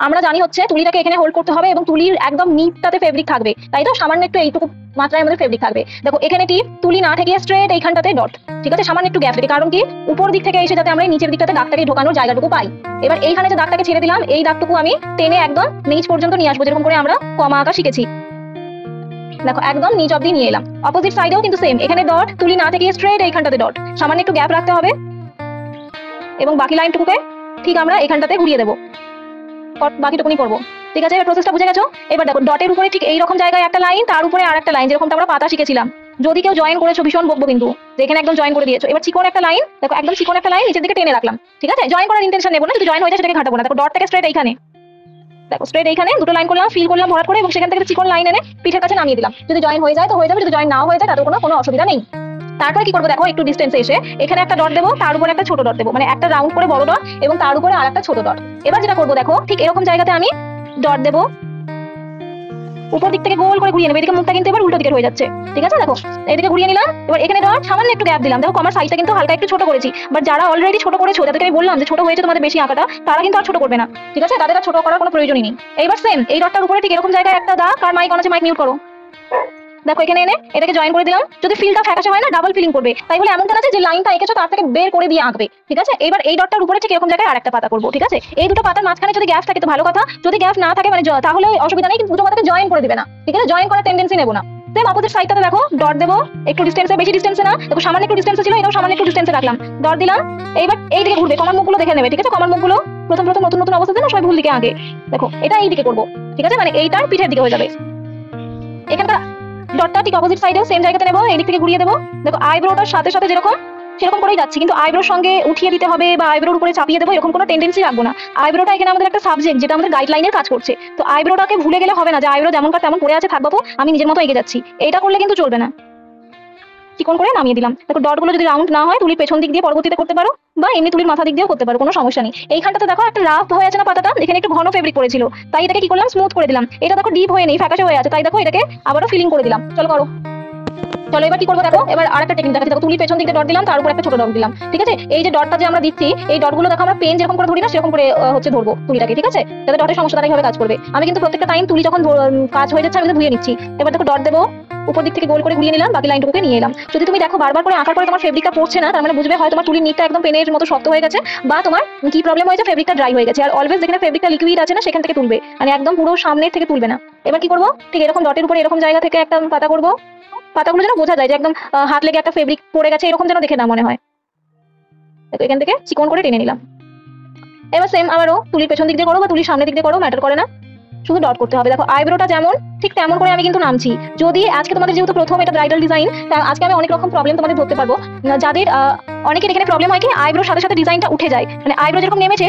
আমরা জানি হচ্ছে তুলিটাকে এখানে হোল্ড করতে হবে এবং তুলির একদম নিচটাতে ফেব্রিক থাকবে, তাই তো সামান্য একটু এইটুকু মাত্রায় আমাদের ফেব্রিক থাকবে। দেখো এখানে টিপ তুলি না ঠেকিয়ে স্ট্রেট এইখানটাতে ডট, ঠিক আছে, সামান্য একটু গ্যাপ রেখে, কারণ কি উপর দিক থেকে এসে যাতে আমরা নিচের দিকটাতে দাগটাকে ঢোকানোর জায়গাটুকু পাই। এবার এইখানে যে দাগটাকে ছেড়ে দিলাম এই দাগটুকু আমি টেনে একদম নিচ পর্যন্ত নিয়ে আসবো, যেরকম করে আমরা কমা আঁকা শিখেছি। দেখো একদম নিচ অব্দি নিয়ে এলাম। অপোজিট সাইডেও কিন্তু সেম, এখানে ডট, তুলি না থেকে স্ট্রেট এইখানটাতে ডট, সামান্য একটু গ্যাপ রাখতে হবে এবং বাকি লাইনটুকুকে ঠিক আমরা এখানটাতে ঘুরিয়ে দেবো, বাকিটুকুনি করবো। ঠিক আছে, এবার প্রসেসটা বুঝে গেছো? এবার দেখো ডটের উপরে ঠিক এইরকম জায়গায় একটা লাইন, তার উপরে আর একটা লাইন, যেরকমটা আমরা পাতা শিখেছিলাম। যদি কেউ জয়েন করেছো ভীষণ বকবো কিন্তু, যে এখানে একদম জয়েন করে দিয়েছো। এবার চিকন একটা লাইন, দেখো একদম চিকন একটা লাইন নিচের দিকে টেনে রাখলাম। ঠিক আছে, জয়েন করার ইন্টেনশন নেবো না, যদি জয়েন হয়ে যায় সেটাকে ঘাটাবো না। দেখো ডট থেকে স্ট্রেট এইখানে, দেখো স্ট্রেট এইখানে দুটো লাইন করলাম, ফিল করলাম ভরাট করে, এবং সেখান থেকে চিকন লাইন এনে পিঠের কাছে নামিয়ে দিলাম। যদি জয়েন হয়ে যায় তো হয়ে যাবে, যদি জয়েন না হয়ে যায় তাতে কোনো অসুবিধা নেই। তারপরে কি করবো দেখো, একটু ডিস্টেন্সে এসে এখানে একটা ডট দেবো, তার উপরে একটা ছোট ডট দেবো, মানে একটা রাউন্ড করে বড় ডট এবং তার উপরে আর একটা ছোট ডট। এবার যেটা করবো দেখো, ঠিক এরকম জায়গাতে আমি ডট দেবো, উপর দিক থেকে গোল করে ঘুরিয়ে নেবো। এদিকে মুখটা কিন্তু এবার উল্টো দিকে হয়ে যাচ্ছে। ঠিক আছে, দেখো এদিকে ঘুরিয়ে নিলাম। এবার এখানে ডট, সামান্য একটু গ্যাপ দিলাম। দেখো কমার সাইজটা কিন্তু হালকা একটু ছোট করেছি, বাট যারা অলরেডি ছোট করেছো, যাদেরকে আমি বললাম যে ছোট হয়েছে তোমাদের বেশি আঁকাটা, তারা কিন্তু আর ছোট করবে না। ঠিক আছে, তাদের আর ছোট করার কোনো প্রয়োজনই নেই। এইবার সেম এই ডটটার উপরে ঠিক এরকম জায়গায় একটা দাগ, আর মাইক অন আছে, মাইক মিউট করো। দেখো এখানে এনে এটাকে জয়েন করে দিলাম। যদি ফিলটা ফ্যাকাশে হয় না, ডাবল ফিলিং করবে, তাই বলে এমনটা না যে লাইনটা এঁকেছো তার থেকে বের করে দিয়ে আঁকবে। ঠিক আছে, এবার এই ডটটার উপরে ঠিক এরকম জায়গায় আরেকটা পাতা করবো। ঠিক আছে, এই দুটো পাতার মাঝখানে যদি গ্যাপ থাকে তো ভালো কথা, যদি গ্যাপ না থাকে মানে তাহলে অসুবিধা নেই, কিন্তু দুটো পাতাকে জয়েন করে দিবে না। ঠিক আছে, জয়েন করার টেন্ডেন্সি নেবো না। সেম অপোজিট সাইডটাতে দেখো ডট দেবো, একটু ডিস্টেন্সে, বেশি ডিস্টেন্সে না, দেখো সামান্য একটু ডিস্টেন্সে ছিল, এটাও সামান্য একটু ডিস্টেন্সে রাখলাম, ডট দিলাম। এইবার এই দিকে ঘুরবে, কমার মুখগুলো দেখে নেবে। ঠিক আছে, কমার মুখগুলো প্রথম প্রথম নতুন নতুন অবস্থা না, সবাই ভুল দিকে আগে। দেখো এটা এই দিকে করবো। ঠিক আছে, মানে এইটার পিঠের দিকে হয়ে যাবে। এখানকার ডটটা ঠিক অপোজিট সাইডেও সেম জায়গাতে নেবো, এই দিক থেকে ঘুরিয়ে দেবো। দেখো আইব্রোটার সাথে সাথে যেরকম সেরকম করেই যাচ্ছি, কিন্তু আইব্রোর সঙ্গে উঠিয়ে দিতে হবে বা আইব্রোর উপরে চাপিয়ে দেবো এরকম কোনো টেন্ডেন্সি রাখবো না। আইব্রোটা এখানে আমাদের একটা সাবজেক্ট, যেটা আমাদের গাইডলাইনের কাজ করছে। তো আইব্রোটাকে ভুলে গেলে হবে না যে আইব্রো যেমনকার তেমন পড়ে আছে, থাক বাবু আমি নিজের মতো এগিয়ে যাচ্ছি, এটা করলে কিন্তু চলবে না। চিকন করে নামিয়ে দিলাম। দেখো ডটগুলো যদি রাউন্ড না হয়, তুলির পেছন দিক দিয়ে পরবর্তীতে করতে পারো, বা এমনি তুলির মাথা দিক দিয়েও করতে পারো, কোনো সমস্যা নেই। এইখানটাতে দেখো একটা রাফ হয়ে আছে না পাতাটা, এখানে একটু ঘন ফেব্রিক করেছিল, তাই এটাকে কি করলাম, স্মুথ করে দিলাম। এটা দেখো ডিপ হয়ে নেই, ফ্যাকাশে হয়ে আছে, তাই দেখো এটাকে আবারও ফিলিং করে দিলাম। চলো করো। চলো এবার কি করবো দেখো, এবার আরেকটা টেকনিক দেখাচ্ছি। দেখো তুলির পেছন দিকে ডট দিলাম, তার উপর একটা ছোট ডট দিলাম। ঠিক আছে, এই যে ডটটা যে আমরা দিচ্ছি, এই ডটগুলো দেখো আমরা পেন যেরকম করে ধরি না, সেরকম করে হচ্ছে ধরবো তুলিটাকে। ঠিক আছে, যাতে ডটের সমস্যাটা এইভাবে কাজ করবে। আমি কিন্তু প্রত্যেকটা টাইম তুলি যখন কাজ হয়ে যাচ্ছে আমি ধুয়ে নিচ্ছি। এবার দেখো ডট দেবো, উপর দিক থেকে গোল করে ঘুরিয়ে নিলাম, বাকি লাইনটুকুকে নিয়ে এলাম। যদি তুমি দেখো বারবার করে আঁকার পরে তোমার ফেব্রিকটা পড়ছে না, তার মানে বুঝবে হয় তোমার তুলির নিটটা একদম পেনের মতো শক্ত হয়ে গেছে, বা তোমার কি প্রবলেম হয়েছে, ফেব্রিকটা ড্রাই হয়ে গেছে। আর অলওয়েজ যেখানে ফেব্রিকটা লিকুইড আছে না, সেখান থেকে তুলবে, মানে একদম পুরো সামনের থেকে তুলবে না। এবার কি করবো, ঠিক এরকম ডটের উপরে এরকম জায়গা থেকে একটা পাতা করবো। পাতাগুলো যেন বোঝা যায় যে একদম হাত লেগে একটা ফেব্রিক পড়ে গেছে, এরকম যেন দেখে না মনে হয়। দেখো এখান থেকে চিকন করে টেনে নিলাম। এবার সেম আবারও তুলির পেছন দিক দিয়ে করো বা তুলির সামনের দিক দিয়ে করো, ম্যাটার করে না, শুধু ডট করতে হবে। দেখো আইব্রোটা যেমন ঠিক তেমন করে আমি কিন্তু নামছি। যদি আজকে তোমাদের যেহেতু প্রথম এটা ব্রাইডাল ডিজাইন, আজকে আমি অনেক রকম প্রবলেম তোমাদের ধরতে পারবো। যাদের অনেকের এখানে প্রবলেম হয় কি, আইব্রোর সাথে সাথে ডিজাইনটা উঠে যায়, মানে আইব্রো যেরকম নেমেছে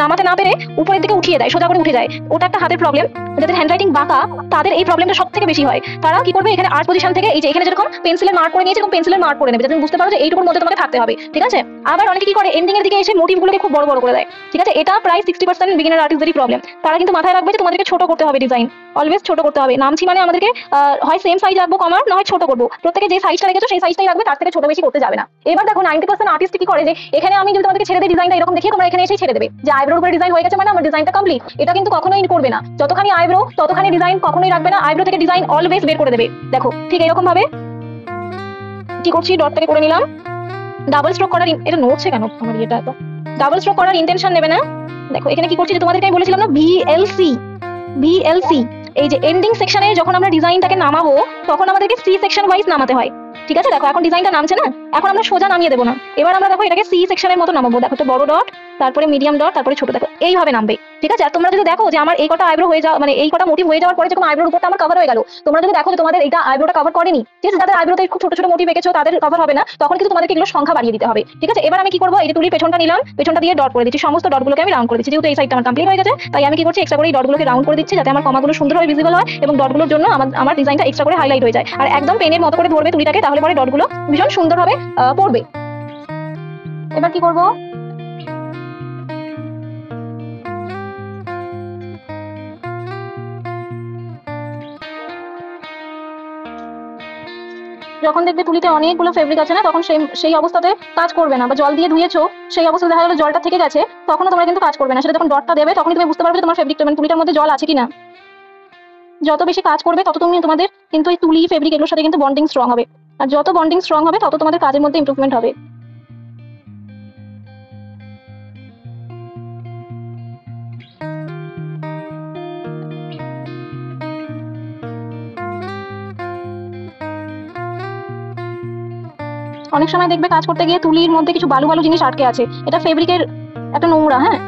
নামাতে না পেরে উপরের দিকে উঠিয়ে দেয়, সোজা করে উঠে যায়, ওটা একটা হাতের প্রবলেম। যাদের হ্যান্ডরাইটিং বাঁকা তাদের এই প্রবলেমটা সব থেকে বেশি হয়। তারা কি করবে, এখানে আর্ট পজিশন থেকে এই যে এখানে যেরকম পেন্সিলের মার্ক করে নিয়েছে, এরকম পেন্সিলের মার্ক করে নেবে, যাতে তুমি বুঝতে পারো যে এইটুকুর মধ্যে তোমাকে থাকতে হবে। ঠিক আছে, আবার অনেকে কি করে, এন্ডিং এর দিকে এসে মোটিভগুলোকে খুব বড় বড় করে দেয়। ঠিক আছে, এটা প্রায় 60% বিগিনার আর্টিস্টদেরই প্রবলেম। তারা কিন্তু মাথায় রাখবে যে তোমাদেরকে ছোট করতে হবে, ডিজাইন অলওয়েজ ছোট করতে হবে। নামছি মানে আমাদেরকে হয় সেম সাইজ রাখবো কমার, না হয় ছোট করবো। প্রত্যেকে যে সাইজটা রেখেছো সেই সাইজটাই রাখবে, তার থেকে ছোট বেশি করতে যাবে না। এবার দেখো 90% আর্টিস্ট কি করে, যে এখানে আমি যদি তোমাদেরকে ছেড়ে দিই ডিজাইনটা এরকম দেখিয়ে, তোমরা এখানে এসে ছেড়ে দেবে যে আইব্রোর উপরে ডিজাইন হয়ে গেছে মানে আমার ডিজাইনটা কমপ্লিট। এটা কিন্তু কখনোই করবে না। যতখানি আইব্রো ততখানি ডিজাইন কখনোই রাখবে না, আইব্রো থেকে ডিজাইন অলওয়েজ বের করে দেবে। দেখো ঠিক এরকম ভাবে কি করছি, ডটটাকে করে নিলাম। ডাবল স্ট্রোক করার, এটা নড়ছে কেন আমার এটা, তো ডাবল স্ট্রোক করার ইন্টেনশন নেবে না। দেখো এখানে কি করছি, যে তোমাদেরকে আমি বলেছিলাম না ভিএলসি, ভিএলসি এই যে এন্ডিং সেকশনে যখন আমরা ডিজাইনটাকে নামাবো তখন আমাদেরকে সি সেকশন ওয়াইজ নামাতে হয়। ঠিক আছে, দেখো এখন ডিজাইনটা নামছে না, এখন আমরা সোজা নামিয়ে দেবো না, এবার আমরা দেখো এটাকে সি সেকশনের মতো নামাবো। দেখো তো বড় ডট, তারপরে মিডিয়াম ডট, তারপরে ছোট, দেখো এইভাবে নামবে। ঠিক আছে, আর তোমরা যদি দেখো যে আমার এই কটা আইব্রো হয়ে যাওয়া, মানে এই কটা মোটিভ হয়ে যাওয়ার পরে যখন আইব্রোর উপরটা আমার কভার হয়ে গেল, তোমরা যদি দেখো যে তোমাদের এটা আইব্রোটা কভার করেনি, ঠিক আছে, যাদের আইব্রোতে খুব ছোট ছোট মোটিভ এঁকেছো তাদের কভার হবে না, তখন কিন্তু তোমাদেরকে এগুলো সংখ্যা বাড়িয়ে দিতে হবে। ঠিক আছে, এবার আমি কি করবো, এই যে তুলির পেছনটা নিলাম, পেছনটা দিয়ে ডট করে দিচ্ছি, সমস্ত ডটগুলোকে আমি রাউন্ড করে দিচ্ছি। যেহেতু এই সাইডটা আমার কমপ্লিট হয়ে গেছে, তাই আমি কি করছি, এক্সট্রা করে এই ডটগুলোকে রাউন্ড করে দিচ্ছি, যাতে আমার কমাগুলো সুন্দরভাবে ভিজিবল হয় এবং ডটগুলোর জন্য আমার ডিজাইনটা এক্সট্রা করে হাইলাইট হয়ে যায়। আর একদম পেনের মতো করে ধরবে তুলিটাকে, তাহলে পরে ডটগুলো ভীষণ সুন্দরভাবে পড়বে। এবার কি করবো, যখন দেখবে তুলিতে অনেকগুলো ফেব্রিক আছে না, তখন সেই অবস্থাতে কাজ করবে না, বা জল দিয়ে ধুয়েছো সেই অবস্থা দেখা গেলো জলটা থেকে গেছে, তখনও তোমরা কিন্তু কাজ করবে না। সেটা যখন ডটটা দেবে তখনই তুমি বুঝতে পারবে যে তোমার ফেব্রিকটা মানে তুলিটার মধ্যে জল আছে কিনা। যত বেশি কাজ করবে তত তুমি তোমাদের কিন্তু এই তুলি ফেব্রিক এগুলোর সাথে কিন্তু বন্ডিং স্ট্রং হবে, আর যত বন্ডিং স্ট্রং হবে তত তোমাদের কাজের মধ্যে ইমপ্রুভমেন্ট হবে। অনেক সময় দেখবে কাজ করতে গিয়ে তুলির মধ্যে কিছু বালু বালু জিনিস আটকে আছে, এটা ফেব্রিকের একটা নোংরা, হ্যাঁ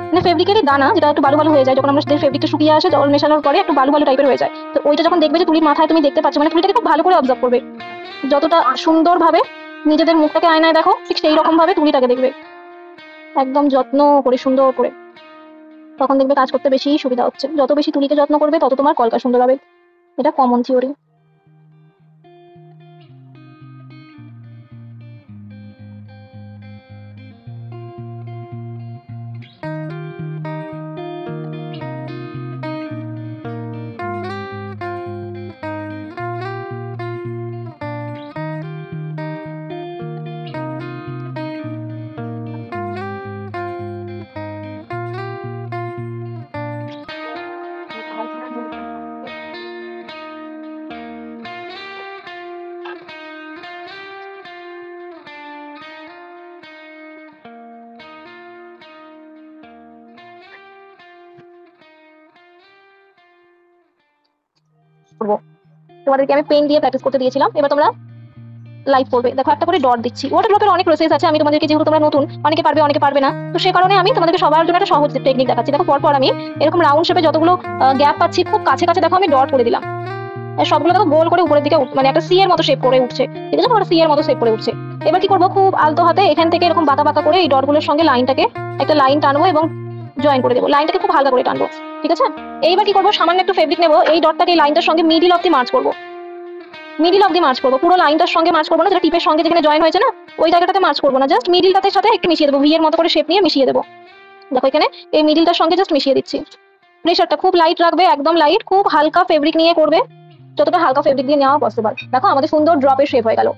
মানে ফেব্রিকেরই দানা, যেটা একটু বালু বালু হয়ে যায় যখন আমরা ফেব্রিকটা শুকিয়ে আসে, জল মেশানোর পরে একটু বালু বালু টাইপের হয়ে যায়। তো ওইটা যখন দেখবে যে তুলির মাথায় তুমি দেখতে পাচ্ছ, মানে তুলিটাকে খুব ভালো করে অবজার্ভ করবে, যতটা সুন্দরভাবে নিজেদের মুখটাকে আয়নায় দেখো ঠিক সেই রকম ভাবে তুলিটাকে দেখবে, একদম যত্ন করে সুন্দর করে, তখন দেখবে কাজ করতে বেশি সুবিধা হচ্ছে। যত বেশি তুলিকে যত্ন করবে তত তোমার কলকা সুন্দর হবে, এটা কমন থিওরি। করবো তোমাদেরকে আমি পেন দিয়ে প্র্যাকটিস করতে দিয়েছিলাম, এবার তোমরা লাইভ করবে। দেখো একটা করে ডট দিচ্ছি, ওয়াটার ড্রপের অনেক প্রসেস আছে, আমি তোমাদেরকে যেহেতু তোমরা নতুন অনেকে পারবে অনেকে পারবে না, তো সে কারণে আমি তোমাদেরকে সবার জন্য একটা সহজ টেকনিক দেখাচ্ছি। দেখো পরপর আমি এরকম রাউন্ড শেপে যতগুলো গ্যাপ পাচ্ছি খুব কাছে কাছে দেখো আমি ডট করে দিলাম, সবগুলো দেখো গোল করে উপরের দিকে মানে একটা সি এর মতো শেপ করে উঠছে, ঠিক আছে, একটা সি এর মতো শেপ করে উঠছে। এবার কি করবো, খুব আলতো হাতে এখান থেকে এরকম বাঁকা বাঁকা করে এই ডটগুলোর সঙ্গে লাইনটাকে একটা লাইন টানবো এবং জয়েন করে দেবো, লাইনটাকে খুব হালকা করে টানবো, ঠিক আছে। এইবার কি করবো, সামান্য একটু ফেব্রিক নেবো, এই ডটটাকে এই লাইনটার সঙ্গে মিডিল অফ দি মার্চ করবো, মিডিল অফ দি মার্চ করবো, পুরো লাইনটার সঙ্গে মার্চ করবো না, যেটা টিপের সঙ্গে যেখানে জয়েন হয়েছে না ওই জায়গাটাতে মার্চ করবো না, জাস্ট মিডিলটাতে সাথে একটু মিশিয়ে দেবো, ভি এর মতো করে শেপ নিয়ে মিশিয়ে দেবো। দেখো এখানে এই মিডিলটার সঙ্গে জাস্ট মিশিয়ে দিচ্ছি। প্রেশারটা খুব লাইট রাখবে, একদম লাইট, খুব হালকা ফেব্রিক নিয়ে করবে, যতটা হালকা ফেব্রিক দিয়ে নেওয়া পসিবল। দেখো আমাদের সুন্দর ড্রপের শেপ হয়ে গেল।